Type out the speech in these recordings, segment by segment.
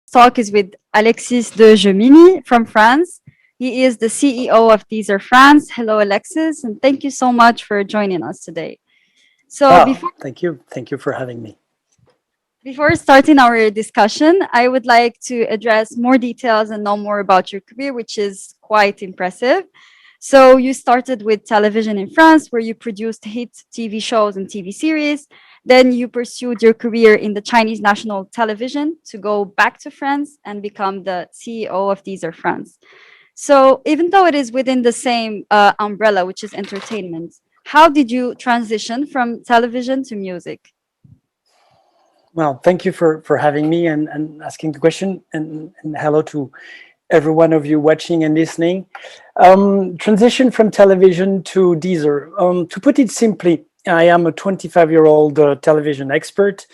talk is with Alexis de Gemini from France. He is the CEO of Deezer France. Hello, Alexis, and thank you so much for joining us today. So Ah, before thank you. Thank you for having me. before starting our discussion, I would like to address more details and know more about your career, which is quite impressive. So you started with television in France, where you produced hit TV shows and TV series. Then you pursued your career in the Chinese national television to go back to France and become the CEO of Deezer France. So even though it is within the same umbrella, which is entertainment, how did you transition from television to music? Well, thank you for having me and asking the question. And hello to every one of you watching and listening. Transition from television to Deezer. To put it simply, I am a 25-year-old television expert,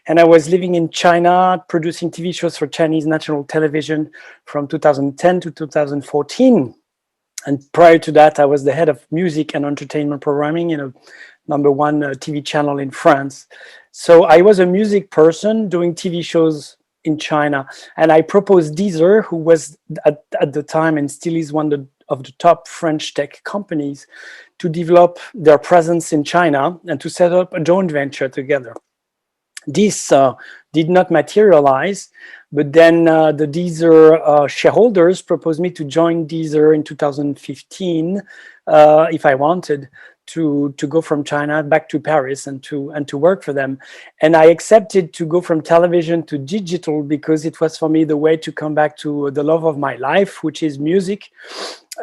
and I was living in China, producing TV shows for Chinese national television from 2010 to 2014. And prior to that, I was the head of music and entertainment programming in a number 1 TV channel in France. So I was a music person doing TV shows in China. And I proposed Deezer, who was at the time and still is one of the top French tech companies, to develop their presence in China and to set up a joint venture together. This did not materialize, but then the Deezer shareholders proposed me to join Deezer in 2015 if I wanted to go from China back to Paris and to work for them. And I accepted to go from television to digital because it was for me the way to come back to the love of my life, which is music.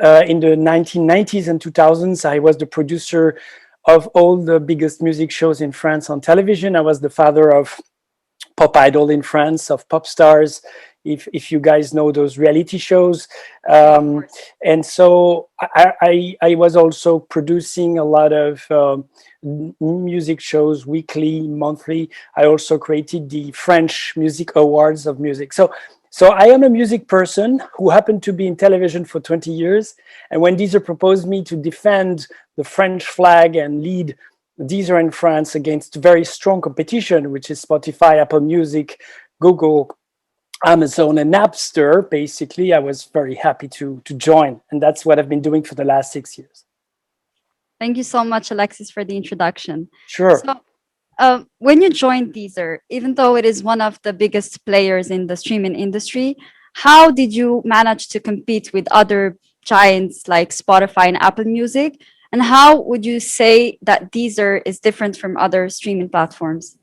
In the 1990s and 2000s, I was the producer of all the biggest music shows in France on television. I was the father of Pop Idol in France, of Pop Stars, if you guys know those reality shows. And so I was also producing a lot of music shows, weekly, monthly. I also created the French Music Awards of music. So I am a music person who happened to be in television for 20 years. And when Deezer proposed me to defend the French flag and lead Deezer in France against very strong competition, which is Spotify, Apple Music, Google, Amazon, and Napster, basically, I was very happy to join. And that's what I've been doing for the last 6 years. Thank you so much, Alexis, for the introduction. Sure. So, when you joined Deezer, even though it is one of the biggest players in the streaming industry, how did you manage to compete with other giants like Spotify and Apple Music? And how would you say that Deezer is different from other streaming platforms?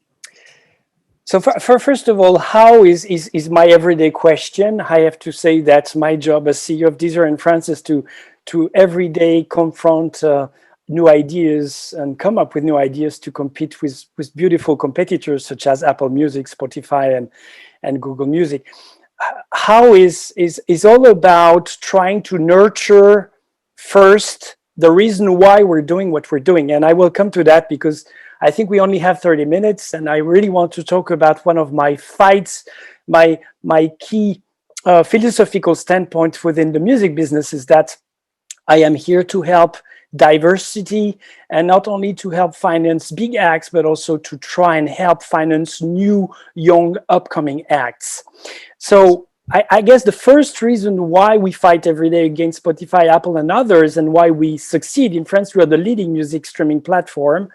So first of all, how is my everyday question. I have to say that my job as CEO of Deezer in France is to every day confront new ideas and come up with new ideas to compete with beautiful competitors such as Apple Music, Spotify, and Google Music. How is all about trying to nurture first the reason why we're doing what we're doing. And I will come to that because I think we only have 30 minutes and I really want to talk about one of my fights, my key philosophical standpoint within the music business is that I am here to help diversity and not only to help finance big acts, but also to try and help finance new, young, upcoming acts. So I guess the first reason why we fight every day against Spotify, Apple, and others, and why we succeed in France, we are the leading music streaming platform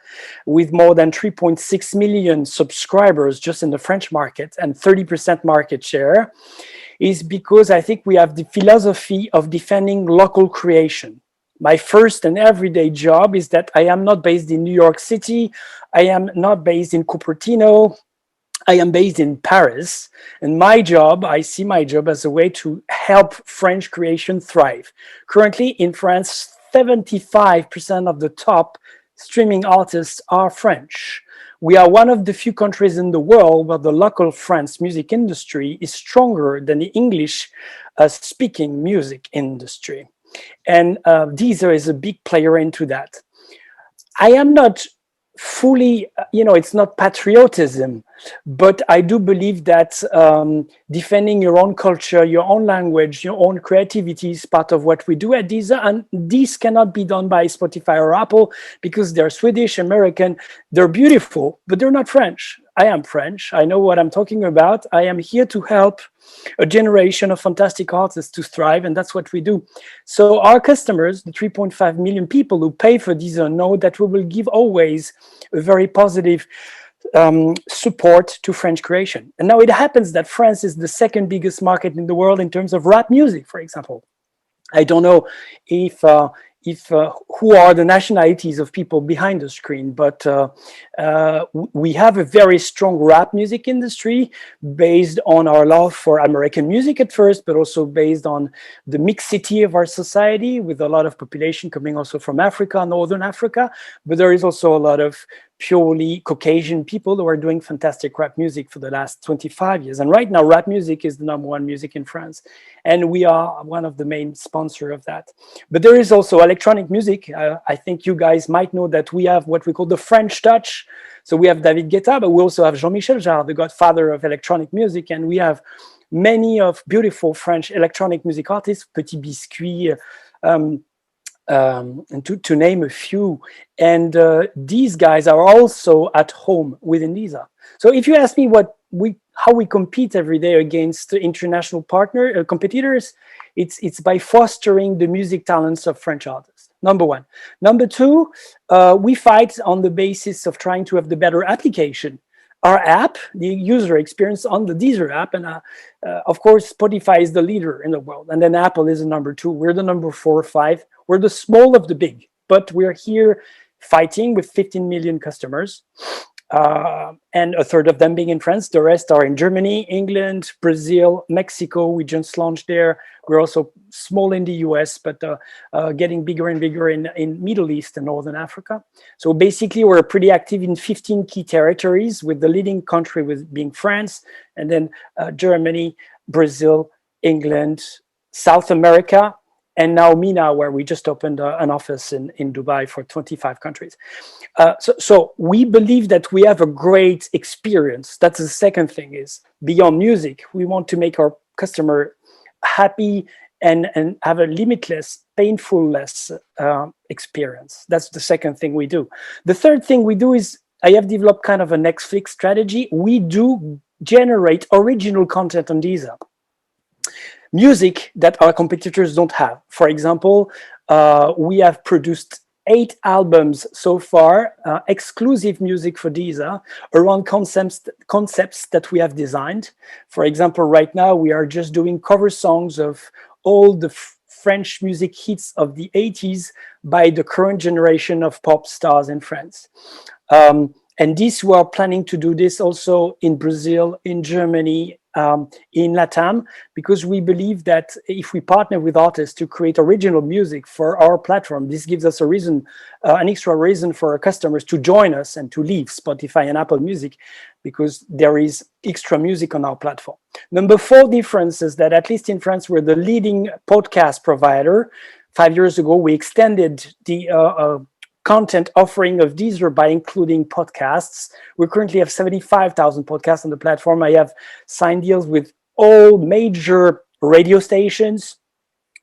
with more than 3.6 million subscribers just in the French market and 30% market share, is because I think we have the philosophy of defending local creation. My first and everyday job is that I am not based in New York City. I am not based in Cupertino. I am based in Paris, and my job, I see my job as a way to help French creation thrive. Currently in France, 75% of the top streaming artists are French. We are one of the few countries in the world where the local French music industry is stronger than the English speaking music industry. And Deezer is a big player into that. I am not fully, it's not patriotism, but I do believe that defending your own culture, your own language, your own creativity is part of what we do at Deezer. And this cannot be done by Spotify or Apple because they're Swedish, American. They're beautiful, but they're not French. I am French. I know what I'm talking about. I am here to help a generation of fantastic artists to thrive, and that's what we do. So our customers, the 3.5 million people who pay for Deezer, know that we will give always a very positive support to French creation. And now it happens that France is the second biggest market in the world in terms of rap music, for example. I don't know if who are the nationalities of people behind the screen, but we have a very strong rap music industry based on our love for American music at first, but also based on the mixity of our society, with a lot of population coming also from Africa, Northern Africa. But there is also a lot of purely Caucasian people who are doing fantastic rap music for the last 25 years. And right now, rap music is the #1 music in France. And we are one of the main sponsors of that. But there is also electronic music. I think you guys might know that we have what we call the French touch. So we have David Guetta, but we also have Jean-Michel Jarre, the godfather of electronic music. And we have many of beautiful French electronic music artists, Petit Biscuit, and to name a few. And these guys are also at home within Deezer. So if you ask me how we compete every day against international competitors, it's by fostering the music talents of French artists. #1. #2, we fight on the basis of trying to have the better application. Our app, the user experience on the Deezer app, and of course, Spotify is the leader in the world, and then Apple is the #2. We're the #4 or 5. We're the small of the big, but we're here fighting with 15 million customers, and a third of them being in France. The rest are in Germany, England, Brazil, Mexico. We just launched there. We're also small in the US, but getting bigger and bigger in Middle East and Northern Africa. So basically, we're pretty active in 15 key territories, with the leading country being France, and then Germany, Brazil, England, South America, and now MENA, where we just opened an office in Dubai for 25 countries. So we believe that we have a great experience. That's the second thing, is beyond music, we want to make our customer happy and have a limitless, painful-less experience. That's the second thing we do. The third thing we do is, I have developed kind of a Netflix strategy. We do generate original content on Deezer, music that our competitors don't have. For example, we have produced 8 albums so far, exclusive music for Deezer, around concepts that we have designed. For example, right now we are just doing cover songs of all the French music hits of the 80s by the current generation of pop stars in France. And this, we are planning to do this also in Brazil, in Germany, in LATAM, because we believe that if we partner with artists to create original music for our platform, this gives us a reason, an extra reason for our customers to join us and to leave Spotify and Apple Music, because there is extra music on our platform. #4 difference is that, at least in France, we're the leading podcast provider. 5 years ago, we extended the content offering of Deezer by including podcasts. We currently have 75,000 podcasts on the platform. I have signed deals with all major radio stations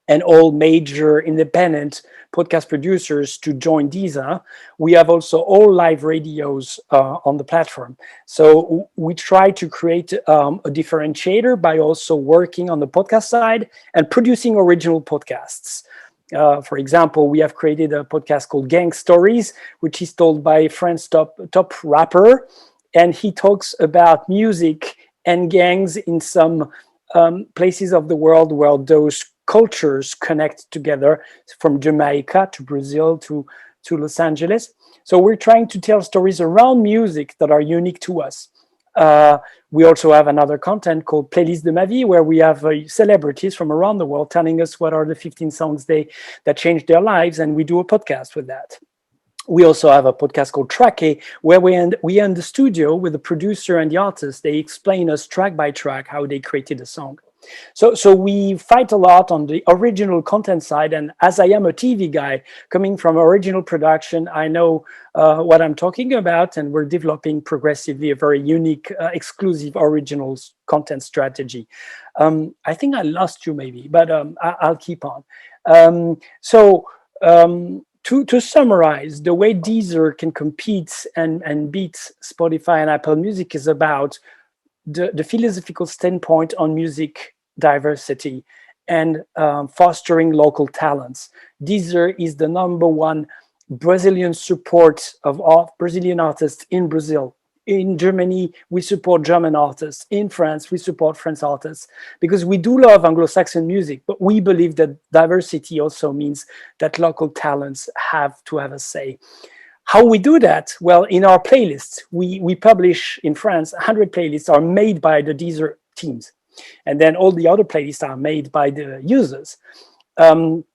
and all major independent podcast producers to join Deezer. We have also all live radios on the platform. So we try to create a differentiator by also working on the podcast side and producing original podcasts. For example, we have created a podcast called Gang Stories, which is told by France's top rapper, and he talks about music and gangs in some places of the world where those cultures connect together, from Jamaica to Brazil to Los Angeles. So we're trying to tell stories around music that are unique to us. We also have another content called Playlist de ma vie, where we have celebrities from around the world telling us what are the 15 songs that changed their lives, and we do a podcast with that. We also have a podcast called Tracké, where we in the studio with the producer and the artist. They explain us track by track how they created a song. So we fight a lot on the original content side, and as I am a TV guy coming from original production, I know what I'm talking about, and we're developing progressively a very unique, exclusive originals content strategy. I think I lost you maybe, but I'll keep on. To summarize, the way Deezer can compete and beat Spotify and Apple Music is about the philosophical standpoint on music diversity and fostering local talents. Deezer is the number one Brazilian support of all Brazilian artists in Brazil. In Germany, we support German artists. In France, we support French artists because we do love Anglo-Saxon music, but we believe that diversity also means that local talents have to have a say. How we do that? Well, in our playlists, we publish in France, 100 playlists are made by the Deezer teams. And then all the other playlists are made by the users. Um,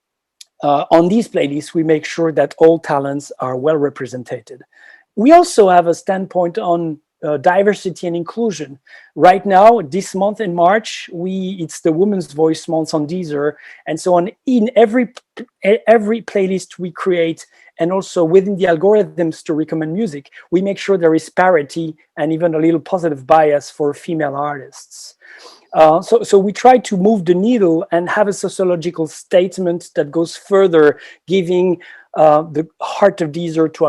on these playlists, we make sure that all talents are well represented. We also have a standpoint on diversity and inclusion. Right now, this month in March, it's the Women's Voice Month on Deezer, and so on. In every playlist we create, and also within the algorithms to recommend music, we make sure there is parity and even a little positive bias for female artists. So we try to move the needle and have a sociological statement that goes further, giving the heart of Deezer to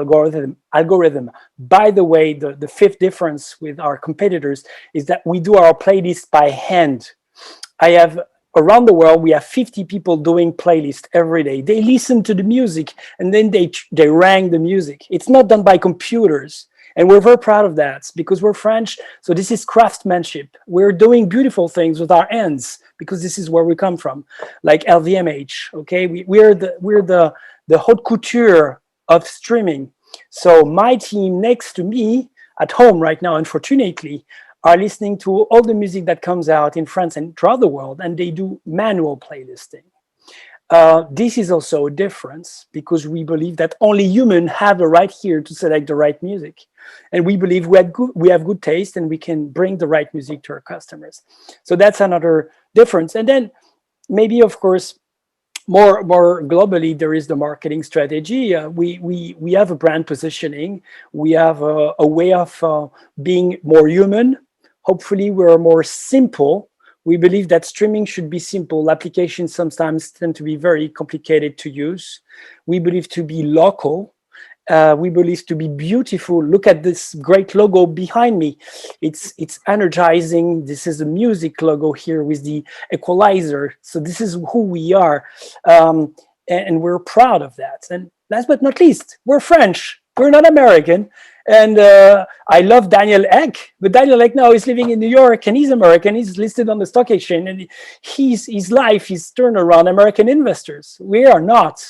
algorithm. By the way, the fifth difference with our competitors is that we do our playlist by hand. Around the world, we have 50 people doing playlists every day. They listen to the music and then they rank the music. It's not done by computers. And we're very proud of that because we're French. So this is craftsmanship. We're doing beautiful things with our hands because this is where we come from, like LVMH. Okay, we're the haute couture of streaming. So my team next to me at home right now, unfortunately, are listening to all the music that comes out in France and throughout the world, and they do manual playlisting. This is also a difference because we believe that only humans have the right here to select the right music. And we believe we have good taste and we can bring the right music to our customers. So that's another difference. And then maybe, of course, more globally, there is the marketing strategy. We have a brand positioning. We have a way of being more human. Hopefully, we're more simple. We believe that streaming should be simple. Applications sometimes tend to be very complicated to use. We believe to be local. We believe to be beautiful. Look at this great logo behind me. It's energizing. This is a music logo here with the equalizer. So this is who we are. And we're proud of that. And last but not least, we're French. We're not American. And I love Daniel Ek, but Daniel Ek now is living in New York and he's American. He's listed on the stock exchange and his life is turned around American investors. We are not.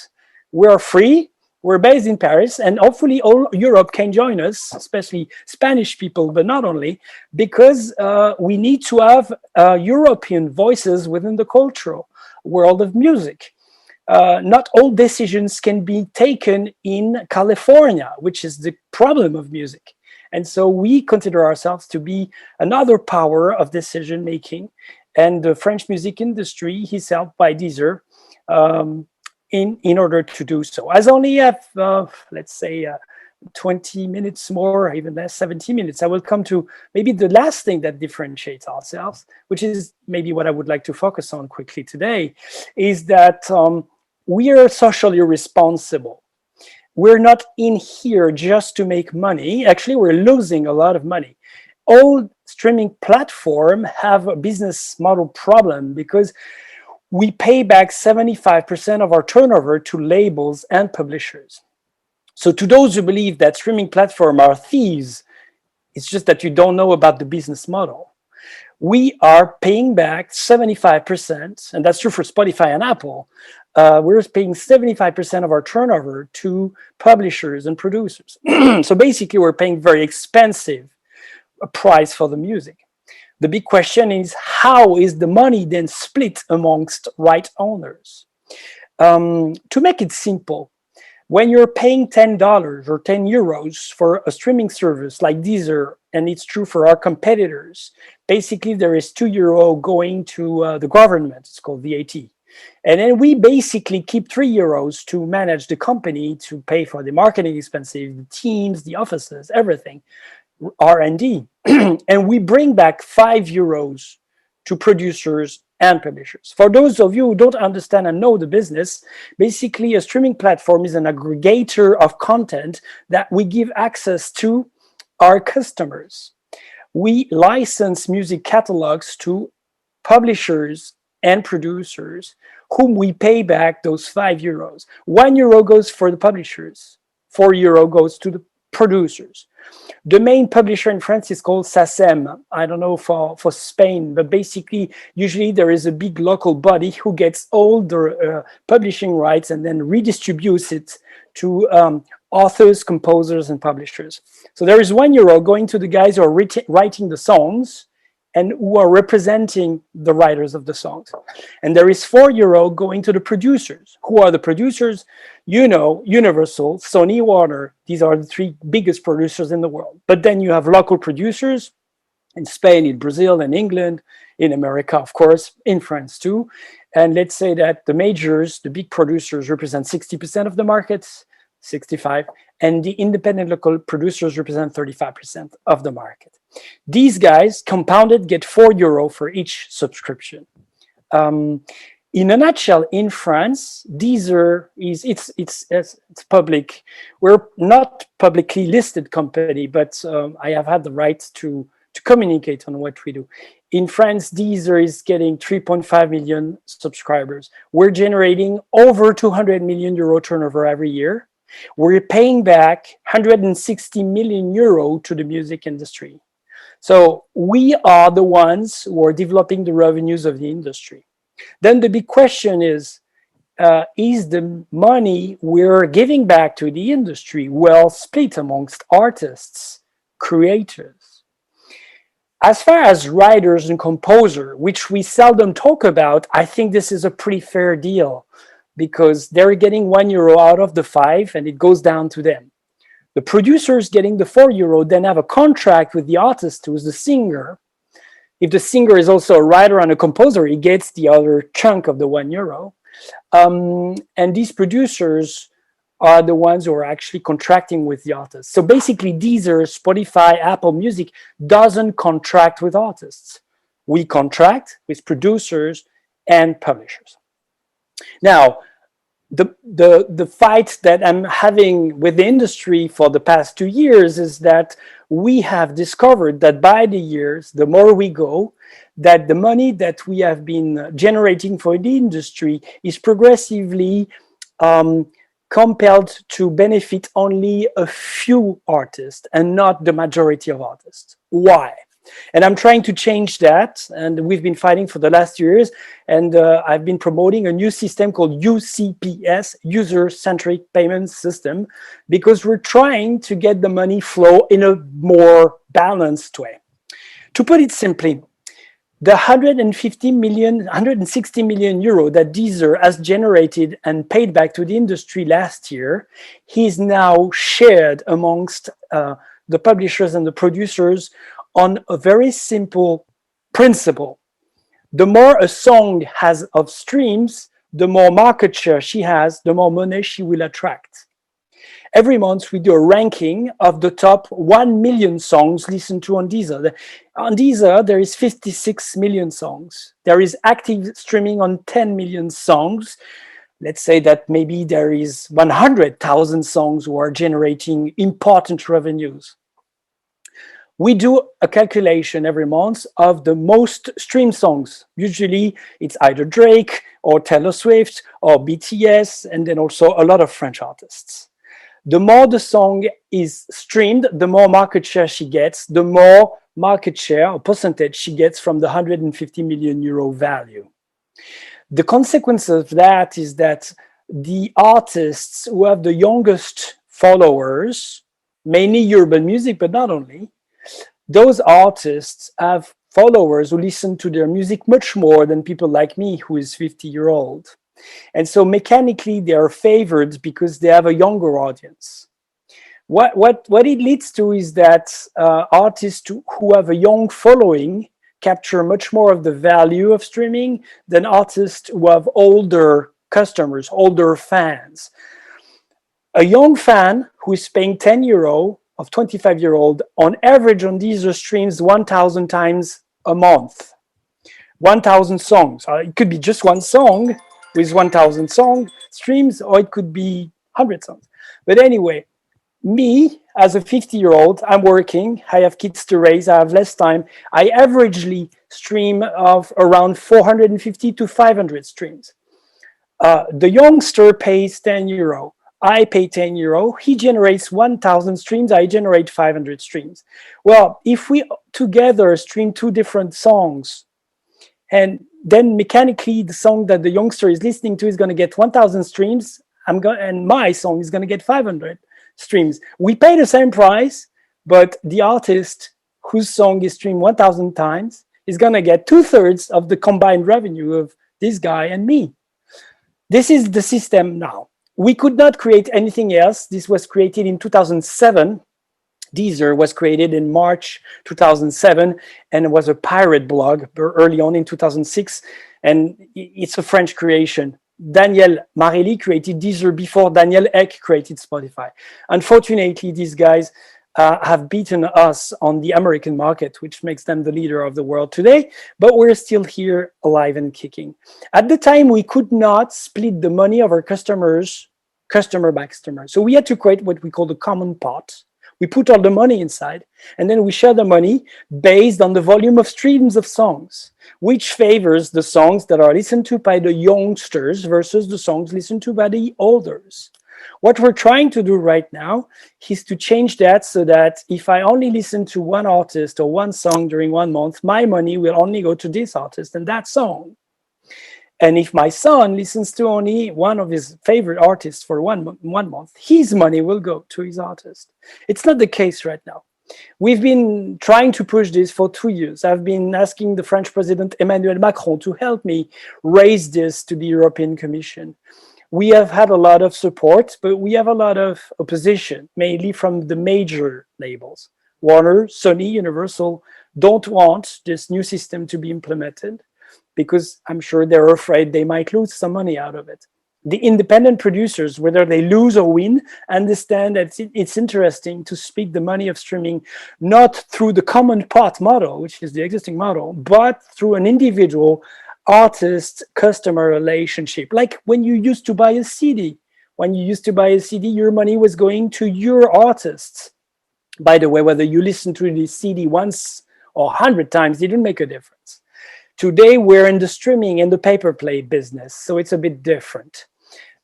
We're free. We're based in Paris, and hopefully all Europe can join us, especially Spanish people, but not only, because we need to have European voices within the cultural world of music. Not all decisions can be taken in California, which is the problem of music. And so we consider ourselves to be another power of decision making. And the French music industry is helped by Deezer in order to do so. As only have, let's say, 20 minutes more, even less, 70 minutes, I will come to maybe the last thing that differentiates ourselves, which is maybe what I would like to focus on quickly today, is that we are socially responsible. We're not in here just to make money. Actually, we're losing a lot of money. All streaming platforms have a business model problem because we pay back 75% of our turnover to labels and publishers. So to those who believe that streaming platforms are thieves, it's just that you don't know about the business model. We are paying back 75%, and that's true for Spotify and Apple. We're paying 75% of our turnover to publishers and producers. So basically, we're paying very expensive price for the music. The big question is, how is the money then split amongst right owners? To make it simple, when you're paying $10 or 10 euros for a streaming service like Deezer, and it's true for our competitors, basically there is €2 going to the government. It's called VAT. And then we basically keep €3 to manage the company, to pay for the marketing expenses, the teams, the offices, everything, R&D. And we bring back €5 to producers and publishers. For those of you who don't understand and know the business, basically a streaming platform is an aggregator of content that we give access to our customers. We license music catalogs to publishers and producers whom we pay back those €5. €1 goes for the publishers, €4 goes to the producers. The main publisher in France is called SACEM. I don't know for Spain, but basically, usually there is a big local body who gets all the publishing rights and then redistributes it to authors, composers, and publishers. So there is €1 going to the guys who are writing the songs and who are representing the writers of the songs. And there is €4 going to the producers. Who are the producers? You know, Universal, Sony, Warner. These are the three biggest producers in the world. But then you have local producers in Spain, in Brazil, in England, in America, of course, in France too. And let's say that the majors, the big producers, represent 60% of the markets, 65, and the independent local producers represent 35% of the market. These guys, compounded, get €4 for each subscription. In a nutshell, in France, Deezer it's public. We're not publicly listed company, but I have had the right to communicate on what we do. In France, Deezer is getting 3.5 million subscribers. We're generating over €200 million turnover every year. We're paying back €160 million to the music industry. So we are the ones who are developing the revenues of the industry. Then the big question is the money we're giving back to the industry well split amongst artists, creators? As far as writers and composers, which we seldom talk about, I think this is a pretty fair deal because they're getting €1 out of the 5 and it goes down to them. The producers getting the €4 then have a contract with the artist who is the singer. If the singer is also a writer and a composer, he gets the other chunk of the €1. And these producers are the ones who are actually contracting with the artists. So basically, Deezer, Spotify, Apple Music doesn't contract with artists. We contract with producers and publishers. Now, the fight that I'm having with the industry for the past 2 years is that we have discovered that by the years, the more we go, that the money that we have been generating for the industry is progressively compelled to benefit only a few artists and not the majority of artists. Why? And I'm trying to change that, and we've been fighting for the last years, and I've been promoting a new system called UCPS, User-Centric Payment System, because we're trying to get the money flow in a more balanced way. To put it simply, the 160 million euro that Deezer has generated and paid back to the industry last year is now shared amongst the publishers and the producers on a very simple principle. The more a song has of streams, the more market share she has, the more money she will attract. Every month we do a ranking of the top 1 million songs listened to on Deezer. On Deezer, there is 56 million songs. There is active streaming on 10 million songs. Let's say that maybe there is 100,000 songs who are generating important revenues. We do a calculation every month of the most streamed songs. Usually it's either Drake or Taylor Swift or BTS, and then also a lot of French artists. The more the song is streamed, the more market share she gets, the more market share or percentage she gets from the 150 million euro value. The consequence of that is that the artists who have the youngest followers, mainly urban music, but not only, those artists have followers who listen to their music much more than people like me, who is 50-year-old. And so mechanically, they are favored because they have a younger audience. What it leads to is that artists who have a young following capture much more of the value of streaming than artists who have older customers, older fans. A young fan who is paying €10 of 25-year-old on average on Deezer streams 1,000 times a month. 1,000 songs. It could be just one song with 1,000 song streams, or it could be 100 songs. But anyway, me as a 50-year-old, I'm working, I have kids to raise, I have less time. I averagely stream of around 450 to 500 streams. The youngster pays 10 euro. I pay 10 euro. He generates 1,000 streams. I generate 500 streams. Well, if we together stream two different songs, and then mechanically the song that the youngster is listening to is going to get 1,000 streams, and my song is going to get 500 streams. We pay the same price, but the artist whose song is streamed 1,000 times is going to get 2/3 of the combined revenue of this guy and me. This is the system now. We could not create anything else. This was created in 2007. Deezer was created in March 2007, and it was a pirate blog early on in 2006, and it's a French creation. Daniel Marelli created Deezer before Daniel Ek created Spotify. Unfortunately, these guys have beaten us on the American market, which makes them the leader of the world today, but we're still here alive and kicking. At the time, we could not split the money of our customers, customer by customer. So we had to create what we call the common pot. We put all the money inside, and then we share the money based on the volume of streams of songs, which favors the songs that are listened to by the youngsters versus the songs listened to by the elders. What we're trying to do right now is to change that so that if I only listen to one artist or one song during 1 month, my money will only go to this artist and that song. And if my son listens to only one of his favorite artists for one month, his money will go to his artist. It's not the case right now. We've been trying to push this for 2 years. I've been asking the French President Emmanuel Macron to help me raise this to the European Commission. We have had a lot of support, but we have a lot of opposition, mainly from the major labels. Warner, Sony, Universal don't want this new system to be implemented because I'm sure they're afraid they might lose some money out of it. The independent producers, whether they lose or win, understand that it's interesting to split the money of streaming not through the common pot model, which is the existing model, but through an individual artist-customer relationship. Like when you used to buy a CD. When you used to buy a CD, your money was going to your artists. By the way, whether you listen to the CD once or 100 times, it didn't make a difference. Today, we're in the streaming and the pay-per-play business, so it's a bit different.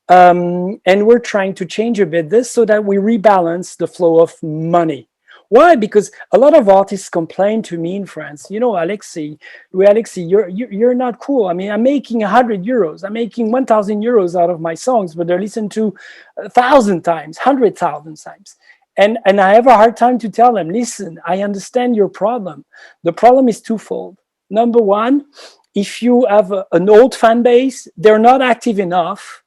And we're trying to change a bit this so that we rebalance the flow of money. Why? Because a lot of artists complain to me in France, you know, Louis-Alexis, you're not cool. I mean, I'm making 100 euros. I'm making 1,000 euros out of my songs, but they're listened to 1,000 times, 100,000 times. And I have a hard time to tell them, listen, I understand your problem. The problem is twofold. Number one, if you have an old fan base, they're not active enough.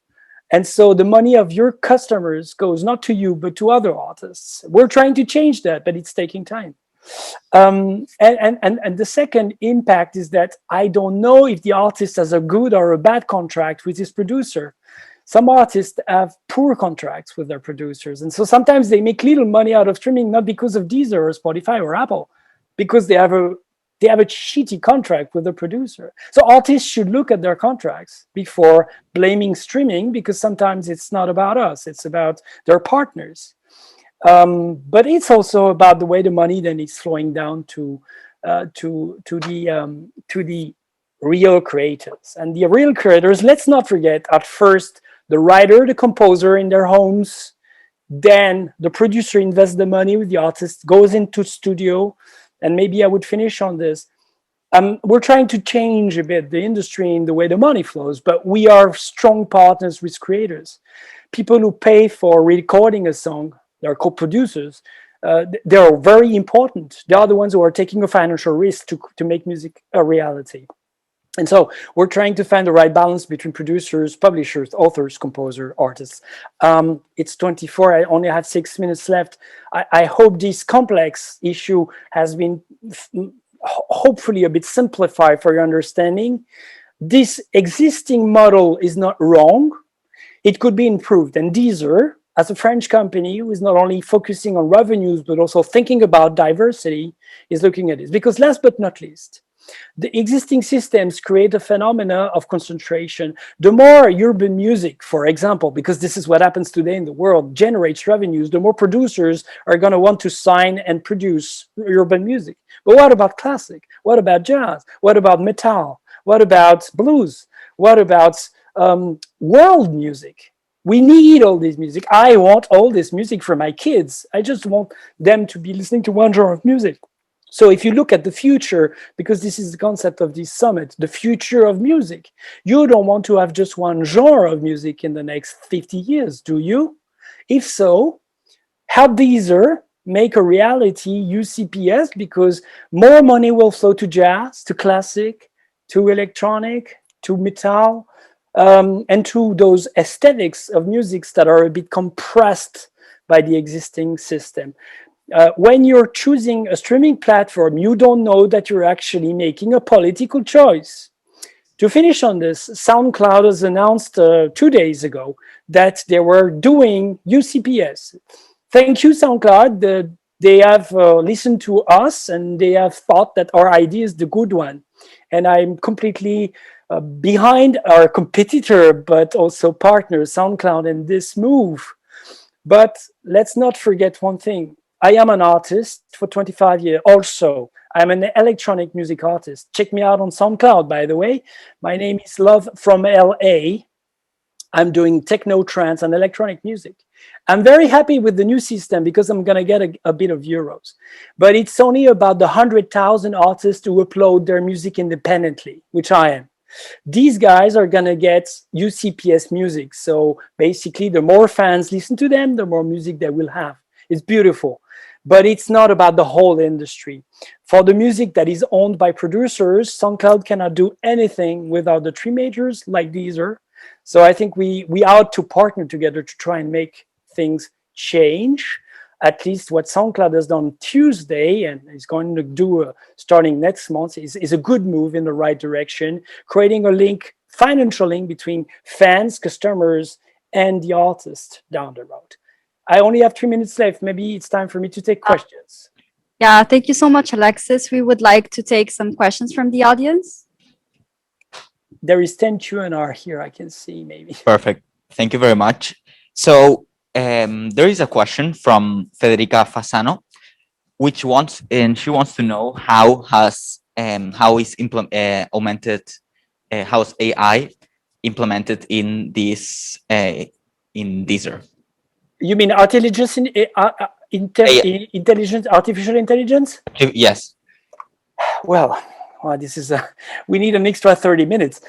And so the money of your customers goes not to you, but to other artists. We're trying to change that, but it's taking time. And the second impact is that I don't know if the artist has a good or a bad contract with his producer. Some artists have poor contracts with their producers. And so sometimes they make little money out of streaming, not because of Deezer or Spotify or Apple, because they have a shitty contract with the producer. So artists should look at their contracts before blaming streaming, because sometimes it's not about us, it's about their partners. But it's also about the way the money then is flowing down to the real creators. And the real creators, let's not forget, at first, the writer, the composer in their homes, then the producer invests the money with the artist, goes into studio, and maybe I would finish on this. We're trying to change a bit the industry in the way the money flows, but we are strong partners with creators. People who pay for recording a song, they're co-producers, they are very important. They are the ones who are taking a financial risk to make music a reality. And so we're trying to find the right balance between producers, publishers, authors, composer, artists. It's 24, I only have 6 minutes left. I hope this complex issue has been hopefully a bit simplified for your understanding. This existing model is not wrong. It could be improved. And Deezer, as a French company who is not only focusing on revenues, but also thinking about diversity, is looking at this. Because last but not least, The existing systems create a phenomena of concentration. The more urban music, for example, because this is what happens today in the world, generates revenues, the more producers are going to want to sign and produce urban music. But what about classic? What about jazz? What about metal? What about blues? What about world music? We need all this music. I want all this music for my kids. I just want them to be listening to one genre of music. So if you look at the future, because this is the concept of this summit, the future of music, you don't want to have just one genre of music in the next 50 years, do you? If so, help Deezer make a reality UCPS, because more money will flow to jazz, to classic, to electronic, to metal, and to those aesthetics of music that are a bit compressed by the existing system. When you're choosing a streaming platform, you don't know that you're actually making a political choice. To finish on this, SoundCloud has announced 2 days ago that they were doing UCPS. Thank you, SoundCloud. They have listened to us and they have thought that our idea is the good one. And I'm completely behind our competitor, but also partner, SoundCloud, in this move. But let's not forget one thing. I am an artist for 25 years. Also, I'm an electronic music artist. Check me out on SoundCloud, by the way. My name is Love from LA. I'm doing techno, trance, and electronic music. I'm very happy with the new system because I'm going to get a bit of euros. But it's only about the 100,000 artists who upload their music independently, which I am. These guys are going to get UCPS music. So basically, the more fans listen to them, the more music they will have. It's beautiful. But it's not about the whole industry. For the music that is owned by producers, SoundCloud cannot do anything without the three majors like Deezer. So I think we ought to partner together to try and make things change. At least what SoundCloud has done Tuesday and is going to do starting next month is a good move in the right direction, creating a link, financial link between fans, customers, and the artist down the road. I only have 3 minutes left. Maybe it's time for me to take questions. Yeah, thank you so much, Alexis. We would like to take some questions from the audience. There is 10 Q&R here, I can see maybe. Perfect. Thank you very much. So there is a question from Federica Fasano, she wants to know how is how's AI implemented in this in Deezer? You mean intelligence, intelligence, artificial intelligence? Yes. Well, this is we need an extra 30 minutes.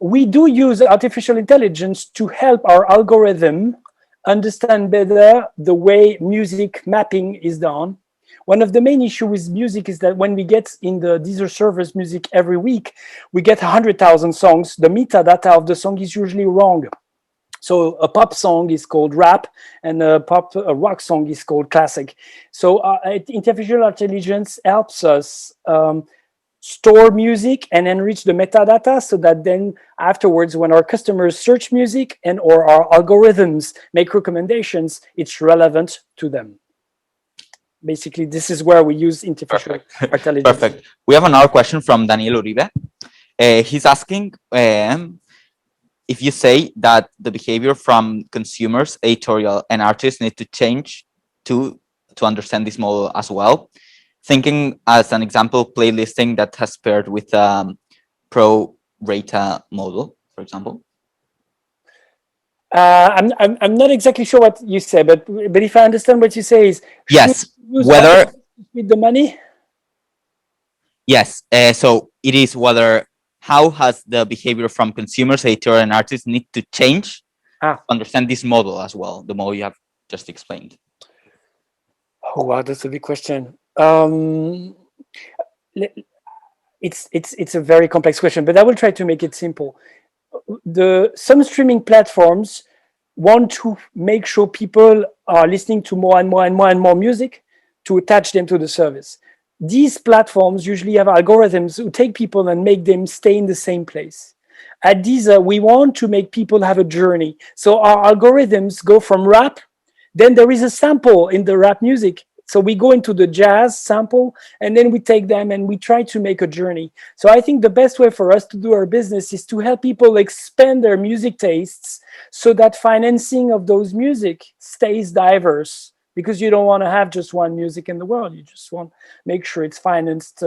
We do use artificial intelligence to help our algorithm understand better the way music mapping is done. One of the main issues with music is that when we get in the Deezer servers music every week, we get 100,000 songs. The metadata of the song is usually wrong. So a pop song is called rap, and a rock song is called classic. So artificial intelligence helps us store music and enrich the metadata, so that then afterwards, when our customers search music and or our algorithms make recommendations, it's relevant to them. Basically, this is where we use artificial intelligence. Perfect. We have another question from Daniel Uribe. He's asking if you say that the behavior from consumers, editorial, and artists need to change to understand this model as well. Thinking as an example, playlisting that has paired with pro rata model, for example. I'm not exactly sure what you say, but if I understand what you say is yes, whether with the money. Yes, so it is whether how has the behavior from consumers, editorial, and artists need to change to understand this model as well, the model you have just explained. Oh wow, that's a big question. It's a very complex question, but I will try to make it simple. Some streaming platforms want to make sure people are listening to more and more and more and more music to attach them to the service. These platforms usually have algorithms who take people and make them stay in the same place. At Deezer, we want to make people have a journey. So our algorithms go from rap, then there is a sample in the rap music. So we go into the jazz sample, and then we take them and we try to make a journey. So I think the best way for us to do our business is to help people expand their music tastes so that financing of those music stays diverse, because you don't want to have just one music in the world. You just want to make sure it's financed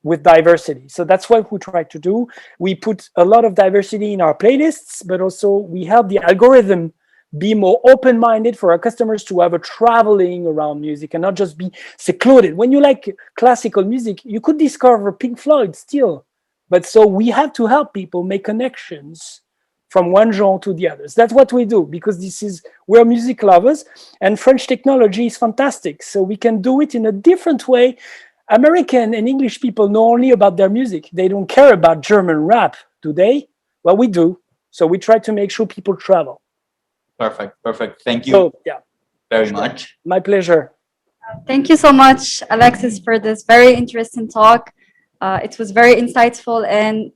with diversity. So that's what we try to do. We put a lot of diversity in our playlists, but also we help the algorithm be more open-minded for our customers to have a traveling around music and not just be secluded. When you like classical music, you could discover Pink Floyd still. But so we have to help people make connections from one genre to the others. That's what we do, because we're music lovers, and French technology is fantastic. So we can do it in a different way. American and English people know only about their music. They don't care about German rap, do they? Well, we do. So we try to make sure people travel. Perfect. Thank you very much. My pleasure. Thank you so much, Alexis, for this very interesting talk. It was very insightful, and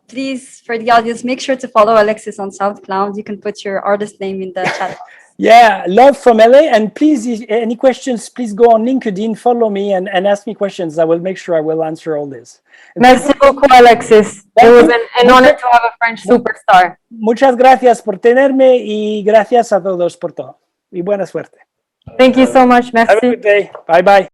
please, for the audience, make sure to follow Alexis on SoundCloud. You can put your artist name in the chat box. Yeah, love from LA. And please, any questions, please go on LinkedIn, follow me, and ask me questions. I will make sure I will answer all this. Merci beaucoup, Alexis. It was an honor to have a French superstar. Muchas gracias por tenerme y gracias a todos por todo. Y buena suerte. Thank you so much. Merci. Have a good day. Bye-bye.